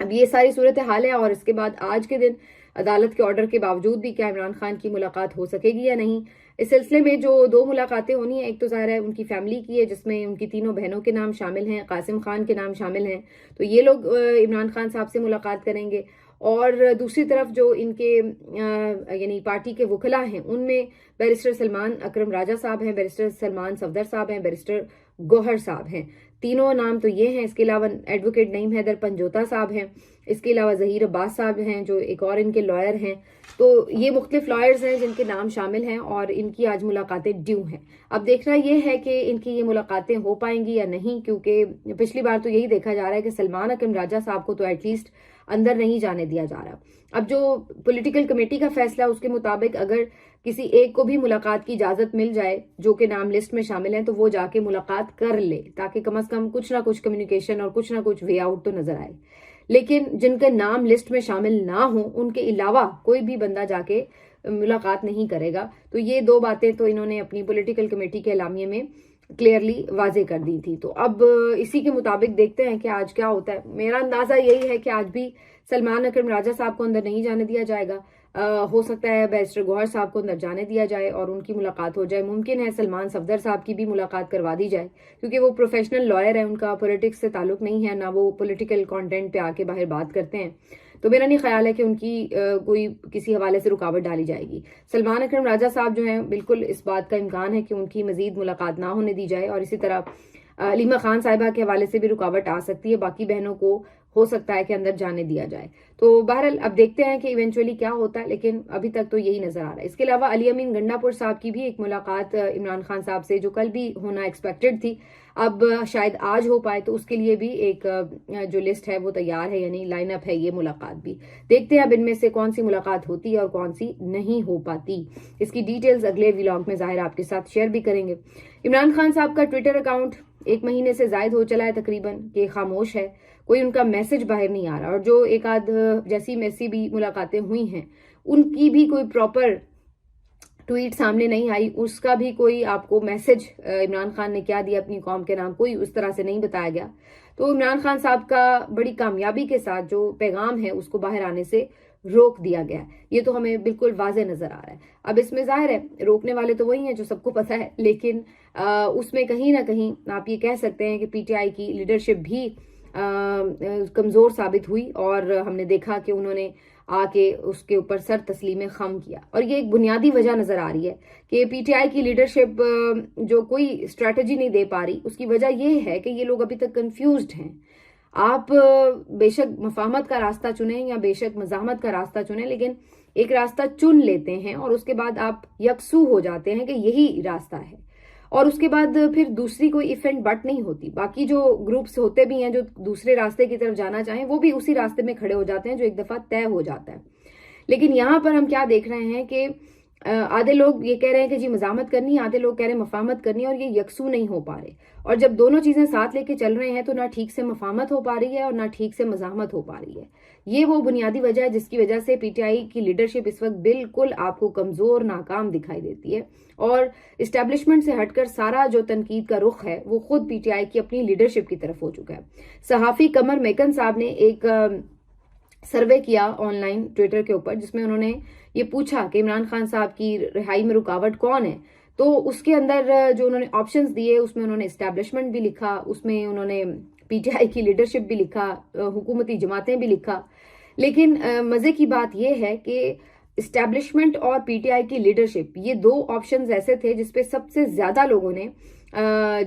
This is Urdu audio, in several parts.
اب یہ ساری صورت حال ہے، اور اس کے بعد آج کے دن عدالت کے آرڈر کے باوجود بھی کیا عمران خان کی ملاقات ہو سکے گی یا نہیں. اس سلسلے میں جو 2 ملاقاتیں ہونی ہیں، ایک تو ظاہر ہے ان کی فیملی کی ہے جس میں ان کی تینوں بہنوں کے نام شامل ہیں، قاسم خان کے نام شامل ہیں، تو یہ لوگ عمران خان صاحب سے ملاقات کریں گے. اور دوسری طرف جو ان کے یعنی پارٹی کے وکلاء ہیں، ان میں بیرسٹر سلمان اکرم راجہ صاحب ہیں، بیرسٹر سلمان صفدر صاحب ہیں، بیرسٹر گوہر صاحب ہیں. تینوں نام تو یہ ہیں. اس کے علاوہ ایڈوکیٹ نعیم حیدر پنجوتا صاحب ہیں، اس کے علاوہ ظہیر عباس صاحب ہیں جو ایک اور ان کے لائر ہیں. تو یہ مختلف لائرز ہیں جن کے نام شامل ہیں، اور ان کی آج ملاقاتیں ڈیو ہیں. اب دیکھنا یہ ہے کہ ان کی یہ ملاقاتیں ہو پائیں گی یا نہیں، کیونکہ پچھلی بار تو یہی دیکھا جا رہا ہے کہ سلمان اکرم راجہ صاحب کو تو ایٹ لیسٹ اندر نہیں جانے دیا جا رہا. اب جو پولیٹیکل کمیٹی کا فیصلہ، اس کے مطابق اگر کسی ایک کو بھی ملاقات کی اجازت مل جائے جو کہ نام لسٹ میں شامل ہیں، تو وہ جا کے ملاقات کر لے، تاکہ کم از کم کچھ نہ کچھ کمیونیکیشن اور کچھ نہ کچھ وے آؤٹ تو نظر آئے. لیکن جن کے نام لسٹ میں شامل نہ ہوں، ان کے علاوہ کوئی بھی بندہ جا کے ملاقات نہیں کرے گا. تو یہ 2 باتیں تو انہوں نے اپنی پولیٹیکل کمیٹی کے اعلامیے میں کلیئرلی واضح کر دی تھی. تو اب اسی کے مطابق دیکھتے ہیں کہ آج کیا ہوتا ہے. میرا اندازہ یہی ہے کہ آج بھی سلمان اکرم راجہ صاحب کو اندر نہیں جانے دیا جائے گا. ہو سکتا ہے بیرسٹر گوہر صاحب کو اندر جانے دیا جائے اور ان کی ملاقات ہو جائے. ممکن ہے سلمان صفدر صاحب کی بھی ملاقات کروا دی جائے، کیونکہ وہ پروفیشنل لائر ہیں، ان کا پولیٹکس سے تعلق نہیں ہے، نہ وہ پولیٹیکل کانٹینٹ پہ آ کے باہر بات کرتے ہیں. تو میرا نہیں خیال ہے کہ ان کی کوئی کسی حوالے سے رکاوٹ ڈالی جائے گی. سلمان اکرم راجہ صاحب جو ہیں، بالکل اس بات کا امکان ہے کہ ان کی مزید ملاقات نہ ہونے دی جائے، اور اسی طرح علیمہ خان صاحبہ کے حوالے سے بھی رکاوٹ آ سکتی ہے. باقی بہنوں کو ہو سکتا ہے کہ اندر جانے دیا جائے. تو بہرحال اب دیکھتے ہیں کہ ایونچولی کیا ہوتا ہے، لیکن ابھی تک تو یہی نظر آ رہا ہے. اس کے علاوہ علی امین گنڈا پور صاحب کی بھی ایک ملاقات عمران خان صاحب سے جو کل بھی ہونا ایکسپیکٹڈ تھی، اب شاید آج ہو پائے. تو اس کے لیے بھی ایک جو لسٹ ہے وہ تیار ہے، یعنی لائن اپ ہے یہ ملاقات بھی. دیکھتے ہیں اب ان میں سے کون سی ملاقات ہوتی ہے اور کون سی نہیں ہو پاتی. اس کی ڈیٹیلز اگلے ولاگ میں ظاہر آپ کے ساتھ شیئر بھی کریں گے. عمران خان صاحب کا ٹویٹر اکاؤنٹ 1 مہینے سے زائد ہو چلا ہے تقریباً، کہ خاموش ہے، کوئی ان کا میسج باہر نہیں آ رہا. اور جو ایک آدھ جیسی میسی بھی ملاقاتیں ہوئی ہیں، ان کی بھی کوئی پراپر ٹویٹ سامنے نہیں آئی، اس کا بھی کوئی آپ کو میسج عمران خان نے کیا دیا اپنی قوم کے نام، کوئی اس طرح سے نہیں بتایا گیا. تو عمران خان صاحب کا بڑی کامیابی کے ساتھ جو پیغام ہے اس کو باہر آنے سے روک دیا گیا. یہ تو ہمیں بالکل واضح نظر آ رہا ہے. اب اس میں ظاہر ہے روکنے والے تو وہی ہیں جو سب کو پتہ ہے، لیکن اس میں کہیں نہ کہیں آپ یہ کہہ سکتے ہیں کہ پی ٹی آئی کی لیڈرشپ بھی کمزور ثابت ہوئی، اور ہم نے دیکھا کہ انہوں نے آ کے اس کے اوپر سر تسلیم خم کیا. اور یہ ایک بنیادی وجہ نظر آ رہی ہے کہ پی ٹی آئی کی لیڈرشپ جو کوئی اسٹریٹجی نہیں دے پا رہی، اس کی وجہ یہ ہے کہ یہ لوگ ابھی تک کنفیوزڈ ہیں. آپ بے شک مفاہمت کا راستہ چنیں یا بے شک مزاحمت کا راستہ چنیں، لیکن ایک راستہ چن لیتے ہیں اور اس کے بعد آپ یکسو ہو جاتے ہیں کہ یہی راستہ ہے، اور اس کے بعد پھر دوسری کوئی ایفنٹ بٹ نہیں ہوتی. باقی جو گروپس ہوتے بھی ہیں جو دوسرے راستے کی طرف جانا چاہیں، وہ بھی اسی راستے میں کھڑے ہو جاتے ہیں جو ایک دفعہ طے ہو جاتا ہے. لیکن یہاں پر ہم کیا دیکھ رہے ہیں کہ آدھے لوگ یہ کہہ رہے ہیں کہ جی مزاحمت کرنی ہے، آدھے لوگ کہہ رہے ہیں مفاہمت کرنی ہے، اور یہ یکسو نہیں ہو پا رہے. اور جب دونوں چیزیں ساتھ لے کے چل رہے ہیں تو نہ ٹھیک سے مفاہمت ہو پا رہی ہے اور نہ ٹھیک سے مزاحمت ہو پا رہی ہے. یہ وہ بنیادی وجہ ہے جس کی وجہ سے پی ٹی آئی کی لیڈرشپ اس وقت بالکل آپ کو کمزور، ناکام دکھائی دیتی ہے. اور اسٹیبلشمنٹ سے ہٹ کر سارا جو تنقید کا رخ ہے وہ خود پی ٹی آئی کی اپنی لیڈرشپ کی طرف ہو چکا ہے. صحافی قمر میکن صاحب نے ایک سروے کیا آن لائن ٹویٹر کے اوپر، جس میں انہوں نے یہ پوچھا کہ عمران خان صاحب کی رہائی میں رکاوٹ کون ہے. تو اس کے اندر جو انہوں نے آپشنز دیے، اس میں انہوں نے اسٹیبلشمنٹ بھی لکھا، اس میں انہوں نے پی ٹی آئی کی لیڈرشپ بھی لکھا، حکومتی جماعتیں بھی لکھا. لیکن مزے کی بات یہ ہے کہ اسٹیبلشمنٹ اور پی ٹی آئی کی لیڈرشپ، یہ 2 آپشنز ایسے تھے جس پہ سب سے زیادہ لوگوں نے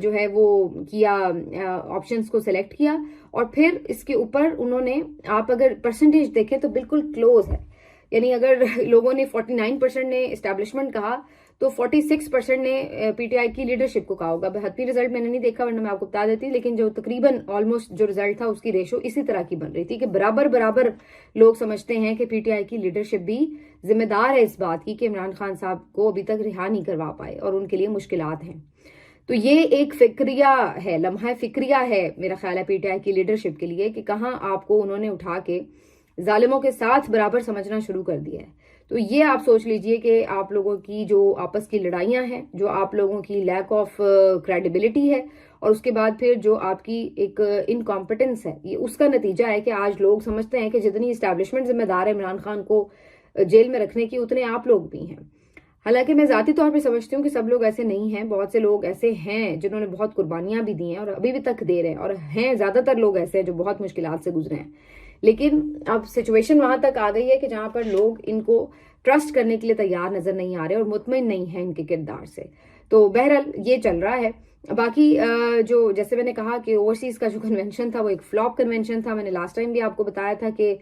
جو ہے وہ کیا، آپشنز کو سلیکٹ کیا. اور پھر اس کے اوپر انہوں نے، آپ اگر پرسنٹیج دیکھیں تو بالکل کلوز ہے. یعنی اگر لوگوں نے 49% نے اسٹیبلشمنٹ کہا تو 46% نے پی ٹی آئی کی لیڈرشپ کو کہا ہوگا. حتمی رزلٹ میں نے نہیں دیکھا ورنہ میں آپ کو بتا دیتی، لیکن جو تقریباً آلموسٹ جو رزلٹ تھا اس کی ریشو اسی طرح کی بن رہی تھی کہ برابر لوگ سمجھتے ہیں کہ پی ٹی آئی کی لیڈرشپ بھی ذمہ دار ہے اس بات کی کہ عمران خان صاحب کو ابھی تک رہا نہیں کروا پائے اور ان کے لیے مشکلات ہیں. تو یہ ایک فکریہ ہے، لمحہ فکریہ ہے میرا خیال ہے پی ٹی آئی کی لیڈرشپ کے لیے، کہ کہاں آپ کو انہوں نے اٹھا کے ظالموں کے ساتھ برابر سمجھنا شروع کر دیا ہے. تو یہ آپ سوچ لیجئے کہ آپ لوگوں کی جو آپس کی لڑائیاں ہیں، جو آپ لوگوں کی لیک آف کریڈیبلٹی ہے، اور اس کے بعد پھر جو آپ کی ایک انکمپٹنس ہے، یہ اس کا نتیجہ ہے کہ آج لوگ سمجھتے ہیں کہ جتنی اسٹیبلشمنٹ ذمہ دار ہے عمران خان کو جیل میں رکھنے کی، اتنے آپ لوگ بھی ہیں. حالانکہ میں ذاتی طور پہ سمجھتی ہوں کہ سب لوگ ایسے نہیں ہیں. بہت سے لوگ ایسے ہیں جنہوں نے بہت قربانیاں بھی دی ہیں اور ابھی بھی تک دے رہے ہیں، اور ہیں زیادہ تر لوگ ایسے ہیں جو بہت مشکلات سے گزرے ہیں. لیکن اب سچویشن وہاں تک آ گئی ہے کہ جہاں پر لوگ ان کو ٹرسٹ کرنے کے لیے تیار نظر نہیں آ رہے اور مطمئن نہیں ہیں ان کے کردار سے. تو بہرحال یہ چل رہا ہے. باقی جو جیسے میں نے کہا کہ اوورسیز کا جو کنونشن تھا وہ ایک فلاپ کنونشن تھا. میں نے لاسٹ ٹائم بھی آپ کو بتایا تھا کہ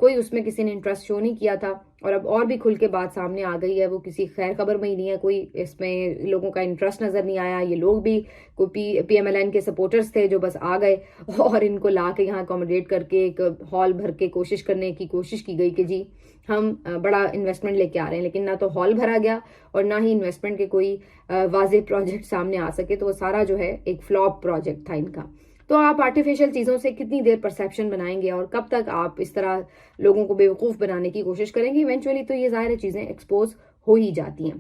کوئی اس میں کسی نے انٹرسٹ شو نہیں کیا تھا، اور اب اور بھی کھل کے بات سامنے آ گئی ہے. وہ کسی خیر خبر میں ہی نہیں ہے، کوئی اس میں لوگوں کا انٹرسٹ نظر نہیں آیا. یہ لوگ بھی کوئی پی ایم ایل این کے سپورٹرز تھے جو بس آ گئے اور ان کو لا کے یہاں اکوموڈیٹ کر کے ایک ہال بھر کے کوشش کرنے کی کوشش کی گئی کہ جی ہم بڑا انویسٹمنٹ لے کے آ رہے ہیں. لیکن نہ تو ہال بھرا گیا اور نہ ہی انویسٹمنٹ کے کوئی واضح پروجیکٹ سامنے آ سکے. تو وہ سارا جو ہے ایک فلاپ پروجیکٹ تھا ان کا. تو آپ آرٹیفیشل چیزوں سے کتنی دیر پرسیپشن بنائیں گے اور کب تک آپ اس طرح لوگوں کو بیوقوف بنانے کی کوشش کریں گے؟ ایونچولی تو یہ ظاہر چیزیں ایکسپوز ہو ہی جاتی ہیں.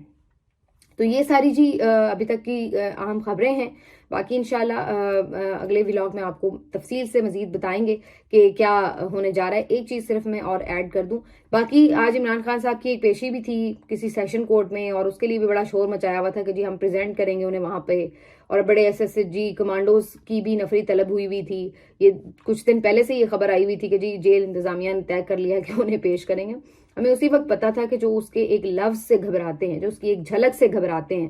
تو یہ ساری جی ابھی تک کی اہم خبریں ہیں. باقی انشاءاللہ اگلے ولاگ میں آپ کو تفصیل سے مزید بتائیں گے کہ کیا ہونے جا رہا ہے. ایک چیز صرف میں اور ایڈ کر دوں، باقی آج عمران خان صاحب کی ایک پیشی بھی تھی کسی سیشن کورٹ میں، اور اس کے لیے بھی بڑا شور مچایا ہوا تھا کہ جی ہم پریزنٹ کریں گے انہیں وہاں پہ، اور بڑے ایس ایس جی کمانڈوز کی بھی نفری طلب ہوئی تھی. یہ کچھ دن پہلے سے یہ خبر آئی ہوئی تھی کہ جی جیل انتظامیہ نے طے کر لیا کہ انہیں پیش کریں گے. ہمیں اسی وقت پتا تھا کہ جو اس کے ایک لفظ سے گھبراتے ہیں، جو اس کی ایک جھلک سے گھبراتے ہیں،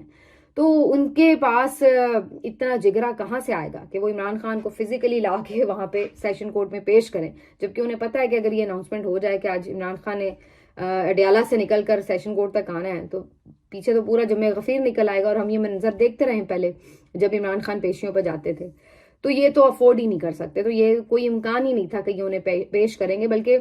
تو ان کے پاس اتنا جگرا کہاں سے آئے گا کہ وہ عمران خان کو فزیکلی لا کے وہاں پہ سیشن کورٹ میں پیش کریں، جبکہ انہیں پتا ہے کہ اگر یہ اناؤنسمنٹ ہو جائے کہ آج عمران خان نے اڈیالہ سے نکل کر سیشن کورٹ تک آنا ہے، تو پیچھے تو پورا جمع غفیر نکل آئے گا. اور ہم یہ منظر دیکھتے رہے پہلے جب عمران خان پیشیوں پہ جاتے تھے. تو یہ تو افورڈ ہی نہیں کر سکتے. تو یہ کوئی امکان ہی نہیں تھا کہ یہ انہیں پیش کریں گے، بلکہ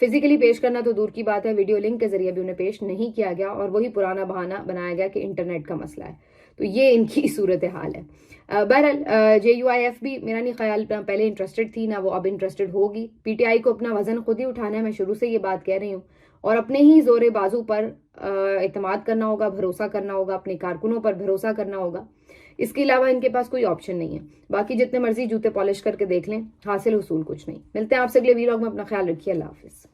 فزیکلی پیش کرنا تو دور کی بات ہے، ویڈیو لنک کے ذریعے بھی انہیں پیش نہیں کیا گیا، اور وہی پرانا بہانہ بنایا گیا کہ انٹرنیٹ کا مسئلہ ہے. تو یہ ان کی صورتحال ہے. بہرحال جے یو آئی ایف بھی میرا نہیں خیال پہلے انٹرسٹڈ تھی، نہ وہ اب انٹرسٹڈ ہوگی. پی ٹی آئی کو اپنا وزن خود ہی اٹھانا ہے، میں شروع سے یہ بات کہہ رہی ہوں، اور اپنے ہی زور بازو پر اعتماد کرنا ہوگا، بھروسہ کرنا ہوگا، اپنے کارکنوں پر بھروسہ کرنا ہوگا. اس کے علاوہ ان کے پاس کوئی آپشن نہیں ہے. باقی جتنے مرضی جوتے پالش کر کے دیکھ لیں، حاصل حصول کچھ نہیں. ملتے ہیں آپ سے اگلے ویلاگ میں. اپنا خیال رکھیے. اللہ حافظ.